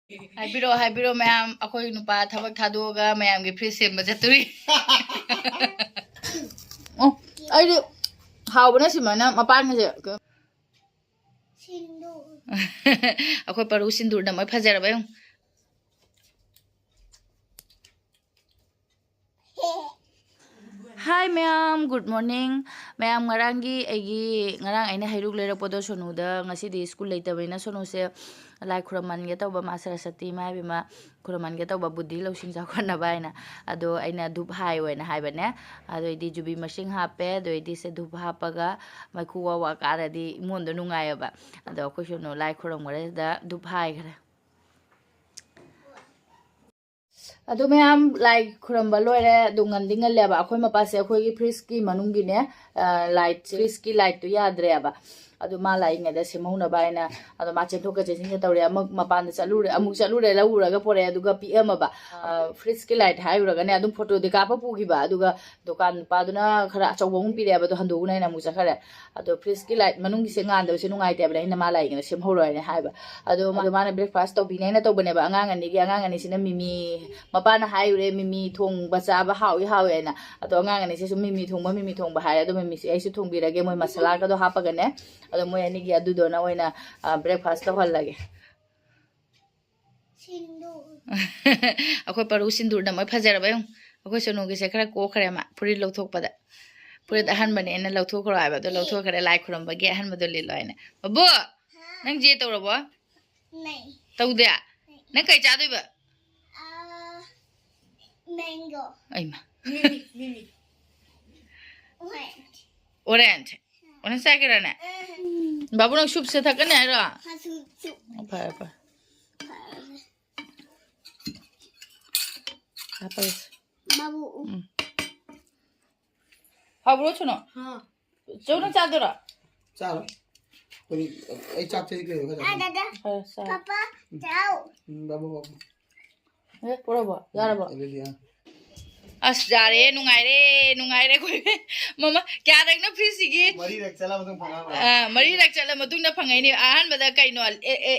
हाइबिरो ma'am अखोई नुपा थबक थादोगा मैम के फ्रिज सेम बजतुरी ओ अरे हावबना सिमाना मपान से सिंदूर अखोई परू सिंदूर दम फजरबा यं Hi ma'am, good morning. Ma'am ngarangi agi ngarang aina hairuk lerakpodo sonuda ngasi di school leitabena sonu se lai khuraman ge tawba ma sarasati ma bima khuraman ge tawba buddhi losing ja khona baina ado aina dhup hai oina haibane ado idi jubi machine hape ado idi se dhup hapaga mai khuwa wa karadi mondo nungai ba ado ko sono lai khuram gore da dhup hai gare अदो मैम लाइक खुरंबा लोरे दुंगन दिंगल लेबा अखोय मपासे अखोय की fridge की मनुंगी ने लाइट फ्रिज की लाइट तो याद्रे अब अदो मा लाइंग दा सेमौना बायना अदो मा चेंथोक चेसिंग तौरे अमुक मपान चलुरे अमुक चलुरे लउरगा पोरे अदुगा पीएमबा फ्रिज की लाइट हाइरगा ने अदुम फोटो दे कापा पुगिबा अदुगा दुकान पादुना खरा चौबों पीरेबा दो हंदोगुना ने अमुक चखरे अदो फ्रिज की लाइट मनुंगी से गांदो से नुंगाइते बले इन मा लाइंग सेमहौरो ने हाइबा अदो माने ब्रेकफास्ट तौबिने ने तौबनेबा अंगांगनी सिना मिमी मपान हाइरे मिमी थोंबा चाबा हाउई हाउएना अदो अंगांगनी से मिमी थोंबा हाय अदो मिमी से आइसु थोंबिरगे मोय मसाला का दो हापगने अदो मोय अनि गी अदु दोना ओइना ब्रेकफास्ट तो हल लगे सिंदूर अखोय परू सिंदूर दम फजरबा यं अखोय सोनु गे से खरा कोखरे मा पुरी लौथोकपदा पुरी अहन बने एना लौथोखरो आबा तो लौथोखरे लाइ खुरम बगे अहन बदो लिलो आइना बबो नंग जे तौरबो नहीं तौदे नंग कै चादोइबा मैंगो अइमा मिमी orange orange साकेरा ने बाबू नंग सूप से थकने है रो हां soup five five apa babu habro chuno ha chona chadora chalo koi ei chap chei ke ga dada papa chao babu pora ba yara ba as jare nungai re koi mama kya dakna free sigi mari rak chala matung na phangai ni ahan bada kaino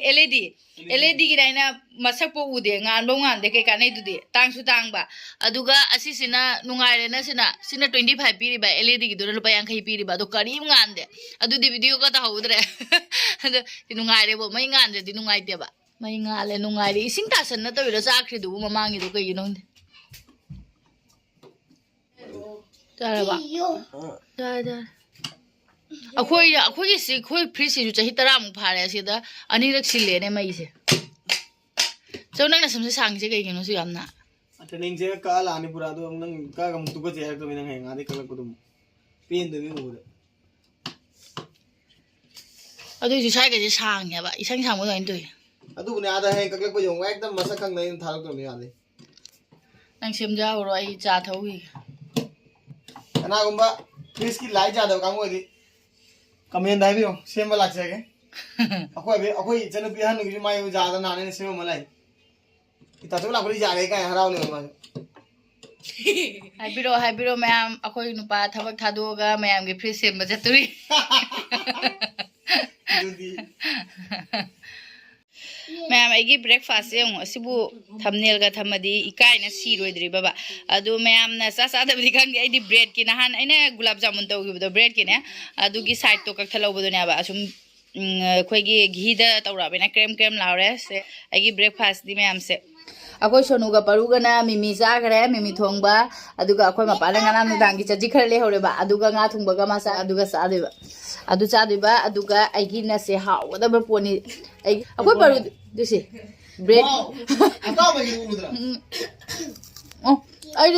LED gi raina masak po ude ngan bo ngan de ke kanai du de tang su tang ba aduga asi sina nungai re na sina 25 piri ba LED gi do rupa yang khai piri ba do kari ngan de adu di video ka ta haudre adu nungai re bo mai ngan de di nungai de ba mai ngale nungai re ising ta san na to ira chakri du mamangi do kai no Daraba. Da. अखोई से खोई fridge से चाही 10 मु फारे असिदा अनिरक सिले ने मई से चौनंग ना समसे सांग से कइगिनो सु यामना ट्रेनिंग जे का लाने पुरा दो नंग का गम तुको जे तो मिनंग हेंगा दे कलक कुदुम पेन दे बिगुरे अदु जि साइ के जे सांग या बा इसंग सांग मोय तो अदु ने आदा हे कलक को जोंग एकदम मसक खंग नै थालक तो यादे नंग सेमजा रो आई चा थौई कनागुंबा फ्रिज की लाइट जादो कांगोदी कमेंट दाइबियो सेम लाग जागे अखोई जन बिहान नुगी माय जादा नाने ने सेम मलाई इता तो लाबरी जागे का हराव ने मा हाइबिरो मैम अखोई नुपा थबक थादोगा मैम के फ्रिज सेम बजतुरी मैम आई ब्रेकफास्ट से असिबु थंबनेल का थमदी इकाइना सीरोइद्री बाबा अदु मैम ना सा सा दबदी खंगे आई ब्रेड की नहान आइने गुलाब जामुन तौगिबदो ब्रेड की ने अदु की साइड तो कखलौबदो ने बा assume खोगी ghee the तौराबेना cream Laure से आई ब्रेकफास्ट दी मैम से अखोई सोनुगा परुगना मिमी जागरे मिमी थोंगबा अदुगा अखोई मपाना ngana नुदांगी चजी खर ले होरेबा अदुगा nga थुंगबगा मासा अदुगा सादेबा अदु चादेबा अदुगा आइगी ना से हावदबा पोनी आई अखोई परु दुसी ब्रेड अका बगी उदरा ओ आई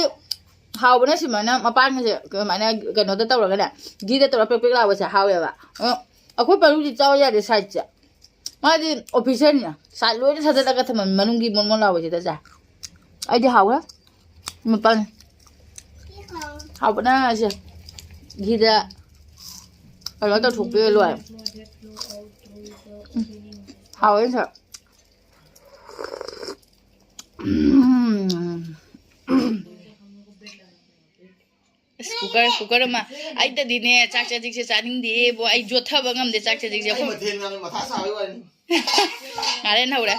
हावबना सिमाना मपान से माने कनो द तौरगा ना गी द तौरा पेक लावा से हावेबा अखोई परु जी चाव यादे साइड चा मादी ऑफिसर ना सालो रे सदा तक थम मनुंगी मोन लावा से दा आई हावा मपान हावबना से गी द अरो तो थोपे लोय हावे सा कुकर मा आई त दिने चाक चाजिक से चानिंग दे बो आई जोथा बगम दे चाक चाजिक से मथेल ना मथा सावे वाली अरे Naura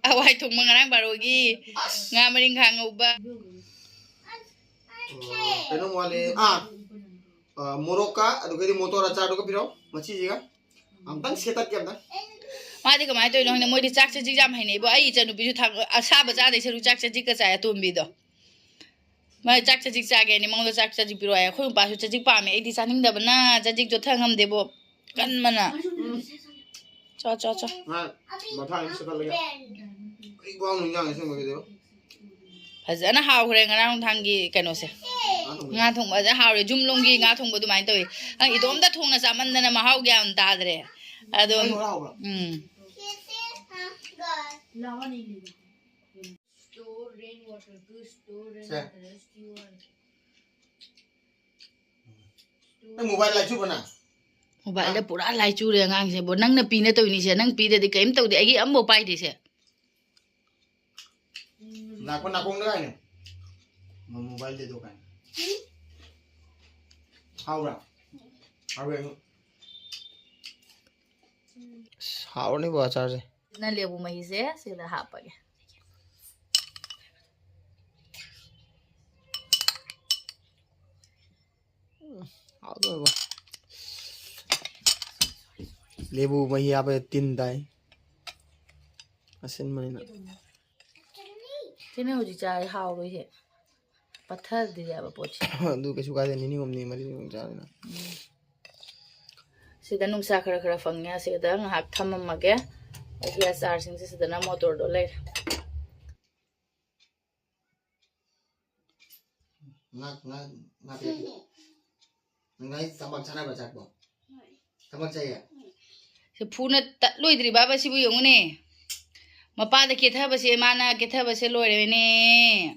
Awai thùng măng ngang barogi nga maring khang uba cái nó ngoài Morocco aduh cái motor aja aduh cái piro masih juga amtan setat kia amtan madi kamai to no moi di chak cha ji jam hai nei bo ai chanu bi ju thang asa ba ja de seru chak cha ji ka cha tum bi do mai chak cha ji cha ge ni mong do chak cha ji piro ai khoi pa su cha ji pa me ai di sa ning da bana cha ji jo thang ham de bo kan mana cho nah bapak ini setat lagi cái bawang nunjang itu nggak gitu fazana haw khre ngarang thang gi kano se nga thong ba ja haw re jum long gi nga thong ba du mai to ang i dom da thong na sa man na ma haw gya an ta dre ado Store rainwater, to store rainwater, cái mobile lại chụp nào mobile da pura lai chu re ngang se bo nang na pi na to ni se nang pi de kaim to de ai am mobile de se nakon nữa này mà mobile để đâu cái hao rồi hao này bao charge na lebu mai se da ha pa ge hao rồi lebu mahi apa tin dai asin mana nak thế nào thì trái hào rồi chị bắt thắt thì giờ bà bột du cái suka ni om ni mari ni jare na sẽ đã nung sa khara khara phăng nha sẽ đã ngạc thăm mà cái cái sar sinh sẽ đã motor đó lên ngak ngai sambak chana ba chak bo sambak chai ya sẽ phun nó tắt lôi thì bà sẽ bùi ông nè mà ba để kết hợp sẽ mana kết hợp sẽ lôi rồi nè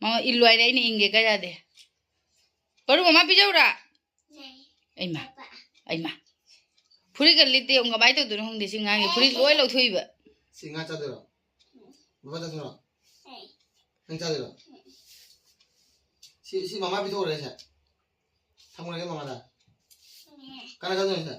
mà ít lôi đấy nè inge cái gì đấy baru mama pijau ra ai mà phuri cái lít ông cái bài tôi tụi không để xin ngang phuri lôi lâu thôi vậy singa cha de ro baba cha ro nang cha de ro si mama bi to re cha thang cái mama da kana cha de cha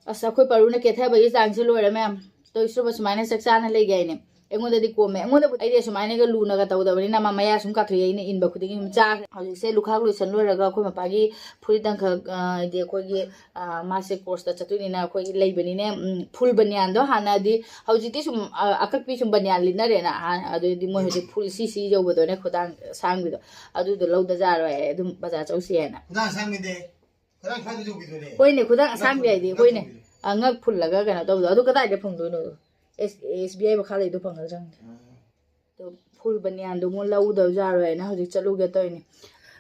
asa khoi paru na ke tha ba jang se loi ra ma'am to isu ba sumai sak sa na le gai ne engoda di ko me engoda ai de sumai ne ga lu na ga taw da bani na mama ya sum ka thoi ne in ba khuding im cha hauji se lukhak lu san loi ra ga khoi ma pa gi phuri dang kha de khoi gi ma se course da chatui ni na khoi gi lei bani ne full banyan do hana di hauji ti sum akak pi sum banyan lin na re na adu di mo hauji full si jo bo do ne khudang sang bi do adu do lo da ja ro adum baza chau se na khudang sang mi de khudang kha du bi do ne hoi ne khudang sang bi ai di hoi ne angak full la ga kana do do adu ka dai de phung do no SBI ba khale do phang ga jang to full banyan do mo lau do ja ro na hauji chalu ge toy ni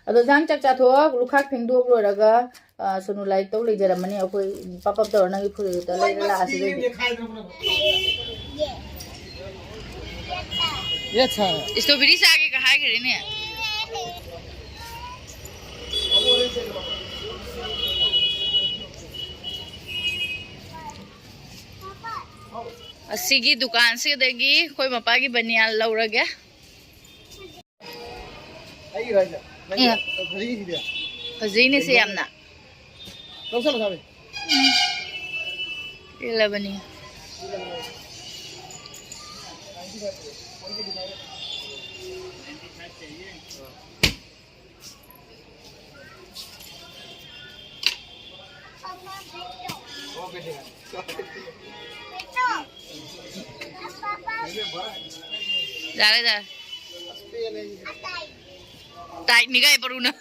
ado jang chak cha tho lukhak phing do lo ra ga sonu lai to le jara mani akoi pap pap do na gi full da le la asi de ये अच्छा strawberry से आगे कहा करे ने असीगी दुकान से देगी कोई मपा की बनियान लौरा गया आई राजा नहीं खरी की दिया फजीने से हमना कौन सा लगावे ये ला बनिया जा टाइट नहीं गए पर उन्हें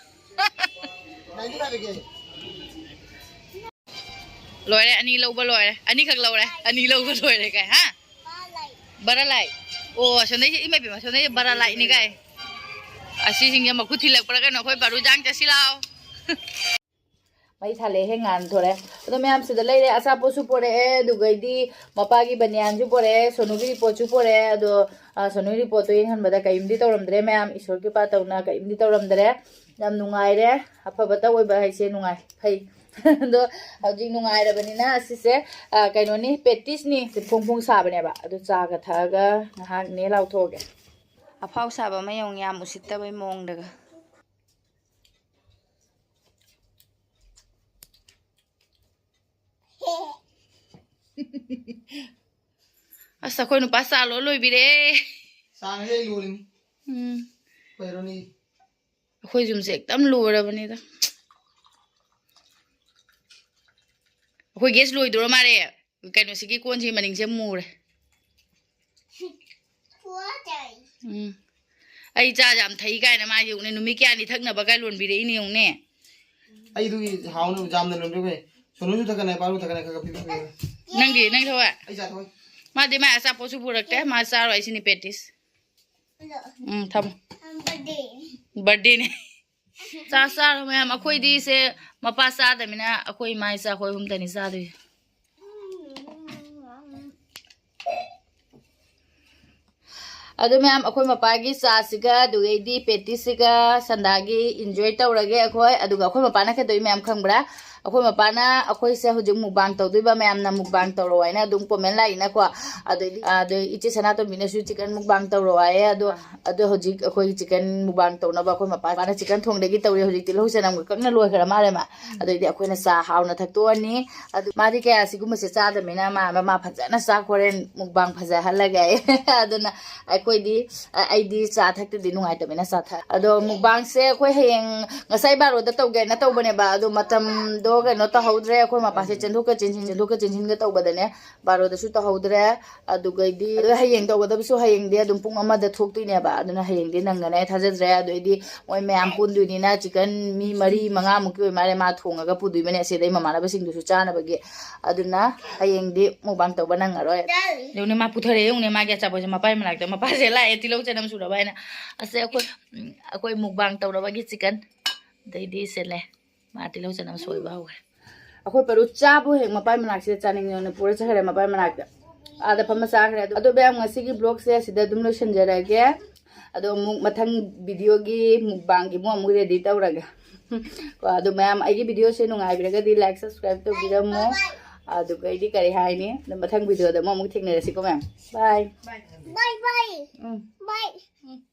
लोरे अनि लौबा लोरे अनि खक लौरे अनि लौबा लोरे काय हा बरा लाई ओ सनै इमै बिमा सनै बरा लाई नि काय असि सिंग या मखु थिलक पर कनो खोय बारु जांग चसि लाओ mai thale he ngan thore ado myam se da leire asa po su pore du gaidi mapa gi banyan ju pore sonu gi po chu pore ado sonu ri po to yin han bada kaim di toram dre myam isor ki pa tauna kaim di toram dre nam nungai re apa bata oi ba hai se nungai phai do hauji nungai ra bani na asi se kaino ni petis ni phung phung sa bane ba ado cha ga tha ga ha ne lau thoge afau sa ba mayong yam usitta bai mong daga asa khoi nu pa sa lo loi bi re sang hey lurin peroni khoi jum se ekdam lo ra bani da khoi ges loi do ma re kai no sigi kon ji maning se mu re ai cha jam thai kai na ma yu ne nu mi kya ni thak na ba kai lon bi re ni yong ne ai du haw nu jam na lu ke sonu ju thakane paru thakane ka pi nang gi nang thawa ai ja thoi ma de ma asa po su burak te ma sa ro ai sini petis tham birthday ne sa sa ro ma akhoi di se ma pa sa da mina akhoi mai sa khoi hum ta ni sa de adu ma'am akhoi mapagi sa siga duedi petisiga sandagi enjoy tawrage akhoi aduga akhoi mapana ke doi ma'am khangbra akhoi mapana akhoi se hujung mukbang tawdoi ma'am na mukbang tawro aina dung comment lai na ko adu ichi sana to bina su chicken mukbang tawro ai adu hujik akhoi chicken mukbang tawna ba akhoi mapana chicken thongdagi tawri hujik til hosanam kakna loi khara mare ma adu di akhoi na sa hauna thakto ani adu madi ke asigum se cha da mina ma phajana sa khoren mukbang phaja halaga aduna akhoi di aidi cha thakte di nungai ta mina sa tha ado mukbang se akhoi heng ngasai baro da tawge na tawbane ba ado matam do ga no ta haudre akhoi ma pa se chendhuka chinjin ga tawbadane baro da su ta haudre adu ga di hayeng tawbada bisu hayeng de adum pung ama da thokti ne ba aduna hayeng de nangana thajadre ado di moi mayam pundui ni na chicken mi mari manga muki mare ma thonga ga pudui bane se dai mama na basing du su chana bagi aduna hayeng di mukbang tawba nang aroi leune ma puthare yung ne ma ga chapo ma pai malak ma pa se la etilo chanam su ra ba na ase akoi mukbang tawra bagi chicken dai di se le ma tilo chanam soi ba ho akoi paru cha bu heng ma pai malak se chaning ne pura cha khare ma pai malak ada phama sa khare ado be am ngasi gi blog se sida dum lo shanjara ge ado mathang video gi mukbang gi mo mu ready tawraga ko ado ma'am ai gi video se nungai biraga di like subscribe to biramo adu kai di kari hai ni mathang video da mo mu thikne rasi ko ma'am bye Bye bye. Bye.